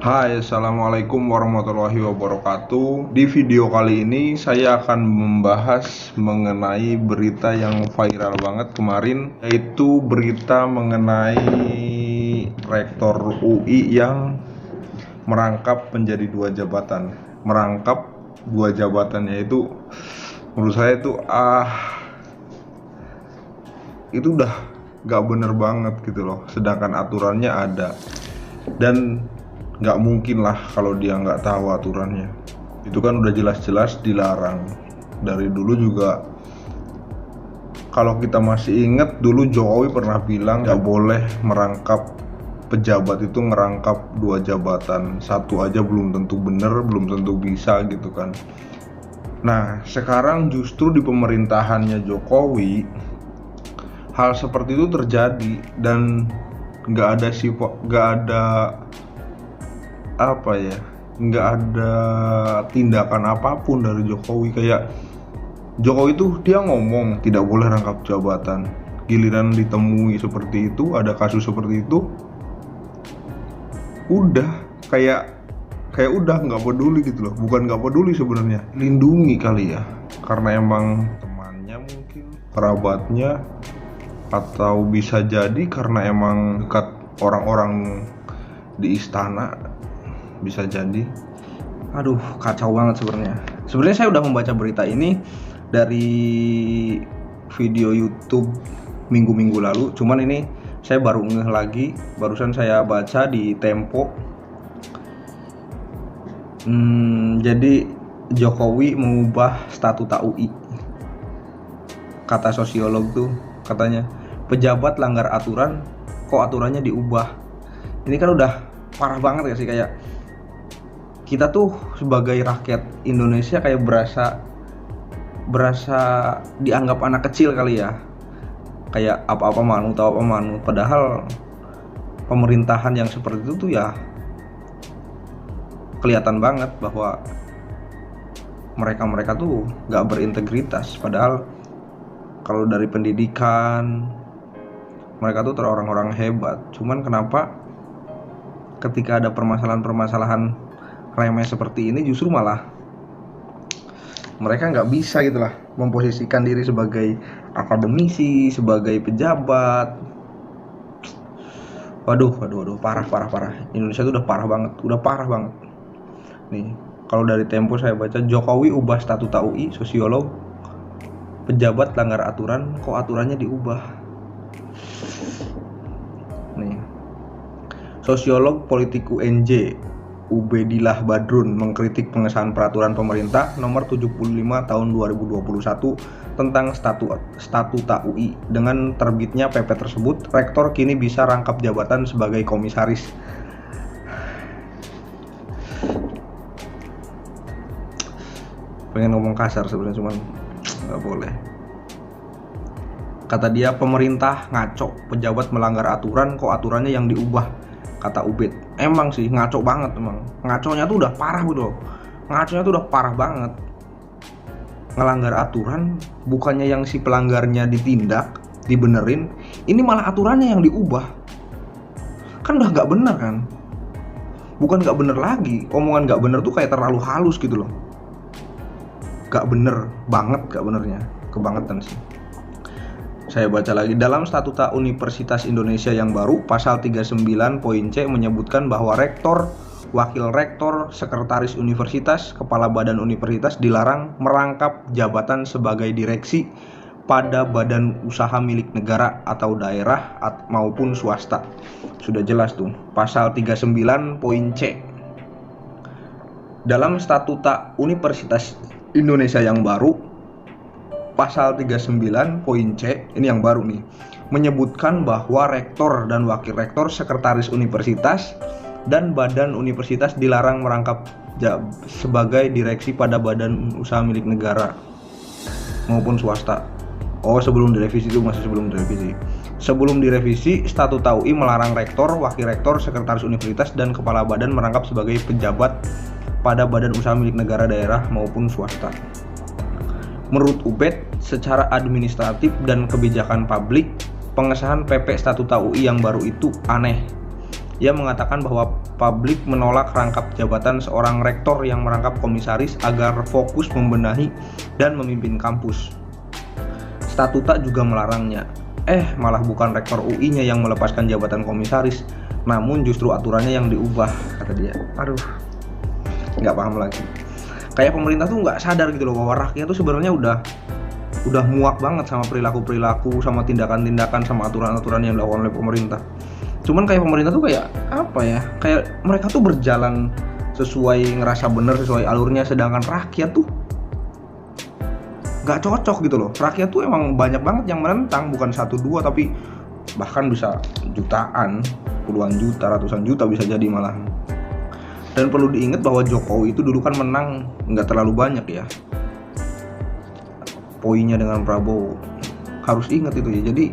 Hai, Assalamualaikum warahmatullahi wabarakatuh. Di video kali ini saya akan membahas mengenai berita yang viral banget kemarin, yaitu berita mengenai Rektor UI yang merangkap menjadi dua jabatan. Merangkap dua jabatan, yaitu menurut saya itu udah gak bener banget gitu loh. Sedangkan aturannya ada, dan nggak mungkin lah kalau dia nggak tahu aturannya. Itu kan udah jelas-jelas dilarang dari dulu juga. Kalau kita masih inget, dulu Jokowi pernah bilang nggak boleh merangkap pejabat itu ngerangkap dua jabatan, satu aja belum tentu bener, belum tentu bisa gitu kan. Nah sekarang justru di pemerintahannya Jokowi hal seperti itu terjadi, dan nggak ada nggak ada tindakan apapun dari Jokowi. Kayak Jokowi itu dia ngomong tidak boleh rangkap jabatan, giliran ditemui seperti itu, ada kasus seperti itu, udah kayak udah nggak peduli gitu loh. Bukan nggak peduli sebenarnya, lindungi kali ya, karena emang temannya mungkin, kerabatnya, atau bisa jadi karena emang dekat orang-orang di istana, bisa jadi. Aduh, kacau banget sebenarnya. Sebenarnya saya udah membaca berita ini dari video YouTube minggu-minggu lalu, cuman ini saya baru ngeh lagi, barusan saya baca di Tempo. Jadi Jokowi mengubah statuta UI. Kata sosiolog tuh katanya, pejabat langgar aturan, kok aturannya diubah. Ini kan udah parah banget ya sih, kayak kita tuh sebagai rakyat Indonesia kayak berasa dianggap anak kecil kali ya, kayak apa-apa manut, padahal pemerintahan yang seperti itu tuh ya kelihatan banget bahwa mereka tuh gak berintegritas. Padahal kalau dari pendidikan mereka tuh orang-orang hebat, cuman kenapa ketika ada permasalahan remeh seperti ini justru malah mereka nggak bisa gitu lah memposisikan diri sebagai akademisi, sebagai pejabat. Waduh, parah. Indonesia tuh udah parah banget. Nih, kalau dari Tempo saya baca, Jokowi ubah statuta UI, sosiolog, pejabat langgar aturan, kok aturannya diubah. Nih, sosiolog politik UNJ Ubedillah Badrun mengkritik pengesahan peraturan pemerintah nomor 75 tahun 2021 tentang statuta UI. Dengan terbitnya PP tersebut, rektor kini bisa rangkap jabatan sebagai komisaris. Pengen ngomong kasar sebenarnya, cuman nggak boleh. Kata dia, pemerintah ngaco, pejabat melanggar aturan, kok aturannya yang diubah, kata Ubed. Emang sih ngaco banget, emang ngaconya tuh udah parah gitu loh. Ngaconya tuh udah parah banget. Ngelanggar aturan, bukannya yang si pelanggarnya ditindak, dibenerin, ini malah aturannya yang diubah. Kan udah gak bener kan. Bukan gak bener lagi, omongan gak bener tuh kayak terlalu halus gitu loh. Gak bener banget, gak benernya, kebangetan sih. Saya baca lagi, dalam Statuta Universitas Indonesia yang baru, pasal 39 poin C menyebutkan bahwa rektor, wakil rektor, sekretaris universitas, kepala badan universitas dilarang merangkap jabatan sebagai direksi pada badan usaha milik negara atau daerah maupun swasta. Sudah jelas tuh, pasal 39 poin C. Dalam Statuta Universitas Indonesia yang baru, pasal 39 poin C, ini yang baru nih, menyebutkan bahwa rektor dan wakil rektor, sekretaris universitas, dan badan universitas dilarang merangkap sebagai direksi pada badan usaha milik negara maupun swasta. Oh, sebelum direvisi itu, masih sebelum direvisi. Sebelum direvisi, Statuta UI melarang rektor, wakil rektor, sekretaris universitas, dan kepala badan merangkap sebagai pejabat pada badan usaha milik negara, daerah maupun swasta. Menurut Ubed, secara administratif dan kebijakan publik, pengesahan PP Statuta UI yang baru itu aneh. Ia mengatakan bahwa publik menolak rangkap jabatan seorang rektor yang merangkap komisaris agar fokus membenahi dan memimpin kampus. Statuta juga melarangnya. Malah bukan rektor UI-nya yang melepaskan jabatan komisaris, namun justru aturannya yang diubah, kata dia. Aduh, nggak paham lagi. Kayak pemerintah tuh nggak sadar gitu loh bahwa rakyat tuh sebenarnya udah muak banget sama perilaku-perilaku, sama tindakan-tindakan, sama aturan-aturan yang dilakukan oleh pemerintah. Cuman kayak pemerintah tuh kayak apa ya? Kayak mereka tuh berjalan sesuai ngerasa bener, sesuai alurnya, sedangkan rakyat tuh nggak cocok gitu loh. Rakyat tuh emang banyak banget yang menentang, bukan 1-2 tapi bahkan bisa jutaan, puluhan juta, ratusan juta bisa jadi malah. Dan perlu diingat bahwa Jokowi itu dulu kan menang nggak terlalu banyak ya poinnya dengan Prabowo. Harus ingat itu ya. Jadi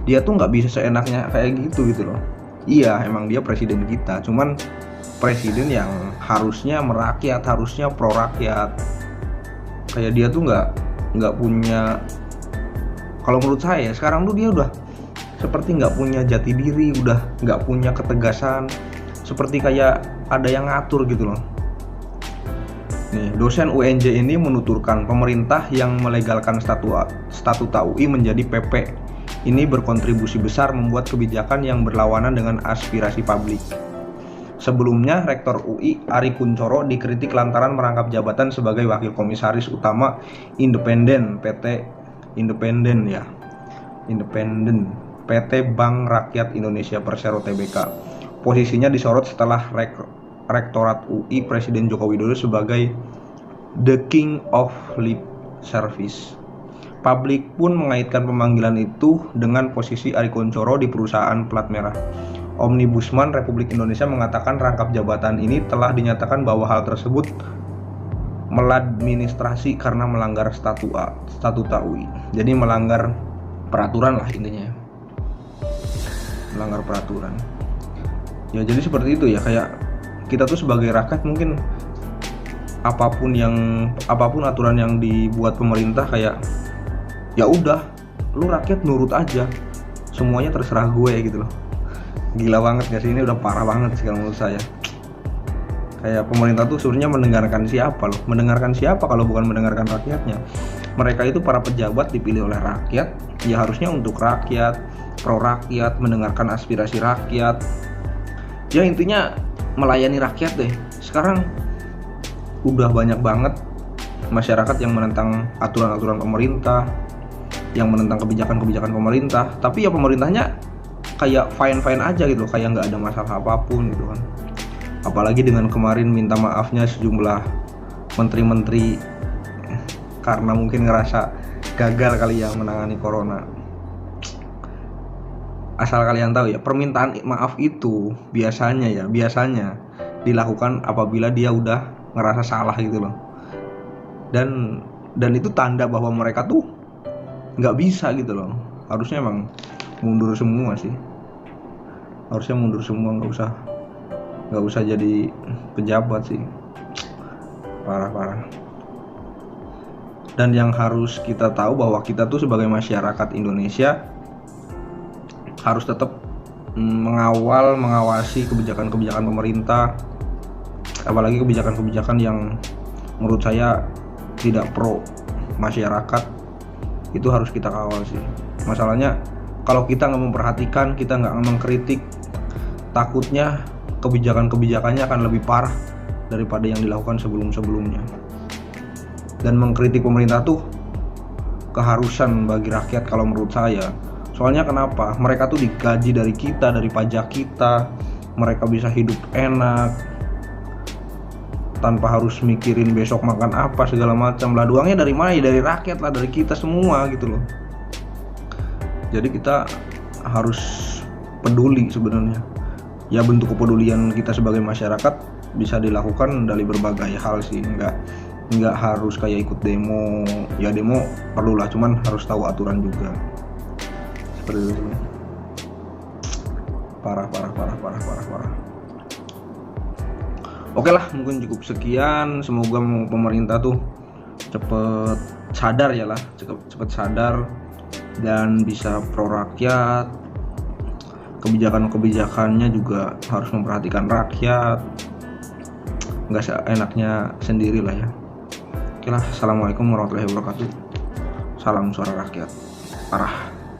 dia tuh nggak bisa seenaknya kayak gitu loh. Iya, emang dia presiden kita, cuman presiden yang harusnya merakyat, harusnya pro rakyat. Kayak dia tuh nggak punya, kalau menurut saya sekarang tuh dia udah seperti nggak punya jati diri, udah nggak punya ketegasan, seperti kayak ada yang ngatur gitu loh. Nih, dosen UNJ ini menuturkan pemerintah yang melegalkan statuta UI menjadi PP ini berkontribusi besar membuat kebijakan yang berlawanan dengan aspirasi publik. Sebelumnya, Rektor UI Ari Kunchoro dikritik lantaran merangkap jabatan sebagai Wakil Komisaris Utama Independen PT Bank Rakyat Indonesia Persero Tbk. Posisinya disorot setelah Rektorat UI Presiden Joko Widodo sebagai The King of Lip Service. Publik pun mengaitkan pemanggilan itu dengan posisi Ari Kunchoro di perusahaan plat merah. Omnibusman Republik Indonesia mengatakan rangkap jabatan ini telah dinyatakan bahwa hal tersebut maladministrasi karena melanggar statuta UI. Jadi melanggar peraturan lah intinya. Melanggar peraturan. Ya jadi seperti itu ya, kayak kita tuh sebagai rakyat mungkin apapun aturan yang dibuat pemerintah kayak ya udah, lu rakyat nurut aja, semuanya terserah gue gitu loh. Gila banget gak sih, ini udah parah banget sih kalau menurut saya. Kayak pemerintah tuh sebenarnya mendengarkan siapa loh? Mendengarkan siapa kalau bukan mendengarkan rakyatnya? Mereka itu para pejabat dipilih oleh rakyat, ya harusnya untuk rakyat, pro rakyat, mendengarkan aspirasi rakyat. Ya intinya melayani rakyat deh. Sekarang udah banyak banget masyarakat yang menentang aturan-aturan pemerintah, yang menentang kebijakan-kebijakan pemerintah, tapi ya pemerintahnya kayak fine-fine aja gitu, kayak nggak ada masalah apapun gitu kan. Apalagi dengan kemarin minta maafnya sejumlah menteri-menteri karena mungkin ngerasa gagal kali ya menangani corona. Asal kalian tahu ya, permintaan maaf itu biasanya dilakukan apabila dia udah ngerasa salah gitu loh. Dan itu tanda bahwa mereka tuh nggak bisa gitu loh. Harusnya emang mundur semua sih. Harusnya mundur semua, nggak usah jadi pejabat sih. Parah. Dan yang harus kita tahu bahwa kita tuh sebagai masyarakat Indonesia harus tetap mengawasi kebijakan-kebijakan pemerintah, apalagi kebijakan-kebijakan yang menurut saya tidak pro masyarakat. Itu harus kita kawal sih. Masalahnya kalau kita nggak memperhatikan, kita nggak mengkritik, takutnya kebijakan-kebijakannya akan lebih parah daripada yang dilakukan sebelum-sebelumnya. Dan mengkritik pemerintah tuh keharusan bagi rakyat kalau menurut saya. Soalnya kenapa? Mereka tuh digaji dari kita, dari pajak kita. Mereka bisa hidup enak tanpa harus mikirin besok makan apa segala macam lah. Uangnya dari mana? Dari rakyat lah, dari kita semua gitu loh. Jadi kita harus peduli sebenarnya. Ya bentuk kepedulian kita sebagai masyarakat bisa dilakukan dari berbagai hal sih. Nggak harus kayak ikut demo. Ya demo perlulah, cuman harus tahu aturan juga. Seperti itu. Parah. Oke lah, mungkin cukup sekian. Semoga pemerintah tuh cepet sadar dan bisa pro rakyat. kebijakan-kebijakannya juga harus memperhatikan rakyat, nggak seenaknya sendiri lah ya. Oke lah, assalamualaikum warahmatullahi wabarakatuh. Salam suara rakyat. Parah.